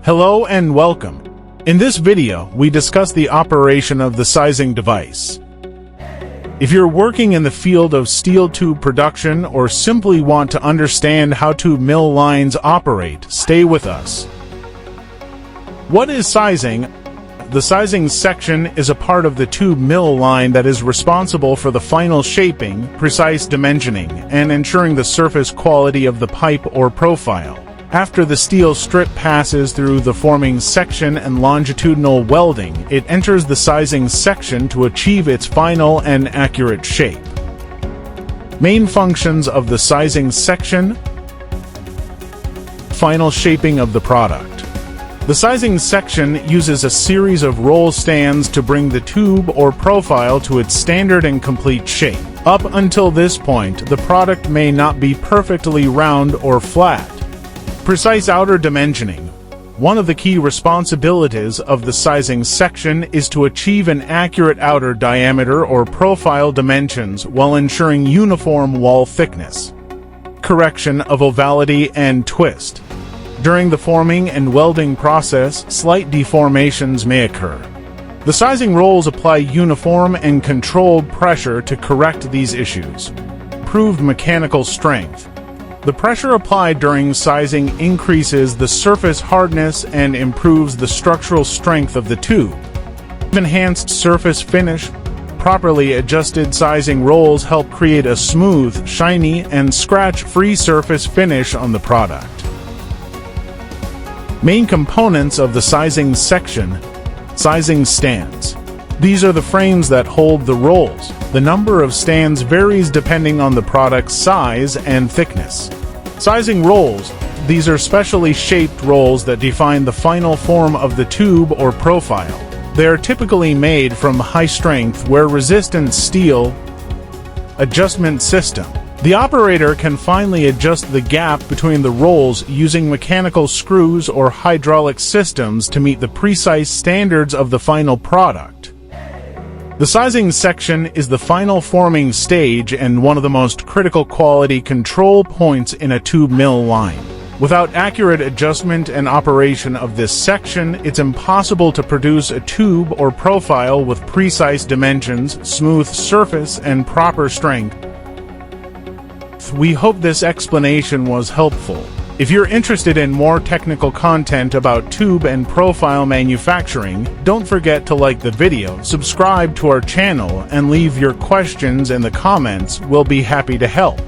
Hello and welcome. In this video, we discuss the operation of the sizing device. If you're working in the field of steel tube production or simply want to understand how tube mill lines operate, stay with us. What is sizing? The sizing section is a part of the tube mill line that is responsible for the final shaping, precise dimensioning, and ensuring the surface quality of the pipe or profile. After the steel strip passes through the forming section and longitudinal welding, it enters the sizing section to achieve its final and accurate shape. Main functions of the sizing section: final shaping of the product. The sizing section uses a series of roll stands to bring the tube or profile to its standard and complete shape. Up until this point, the product may not be perfectly round or flat. Precise outer dimensioning. One of the key responsibilities of the sizing section is to achieve an accurate outer diameter or profile dimensions while ensuring uniform wall thickness. Correction of ovality and twist. During the forming and welding process, slight deformations may occur. The sizing rolls apply uniform and controlled pressure to correct these issues. Improved mechanical strength. The pressure applied during sizing increases the surface hardness and improves the structural strength of the tube. Enhanced surface finish. Properly adjusted sizing rolls help create a smooth, shiny, and scratch-free surface finish on the product. Main components of the sizing section. Sizing stands. These are the frames that hold the rolls. The number of stands varies depending on the product's size and thickness. Sizing rolls. These are specially shaped rolls that define the final form of the tube or profile. They are typically made from high-strength, wear-resistant steel. Adjustment system. The operator can finally adjust the gap between the rolls using mechanical screws or hydraulic systems to meet the precise standards of the final product. The sizing section is the final forming stage and one of the most critical quality control points in a tube mill line. Without accurate adjustment and operation of this section, it's impossible to produce a tube or profile with precise dimensions, smooth surface, and proper strength. We hope this explanation was helpful. If you're interested in more technical content about tube and profile manufacturing, don't forget to like the video, subscribe to our channel, and leave your questions in the comments. We'll be happy to help.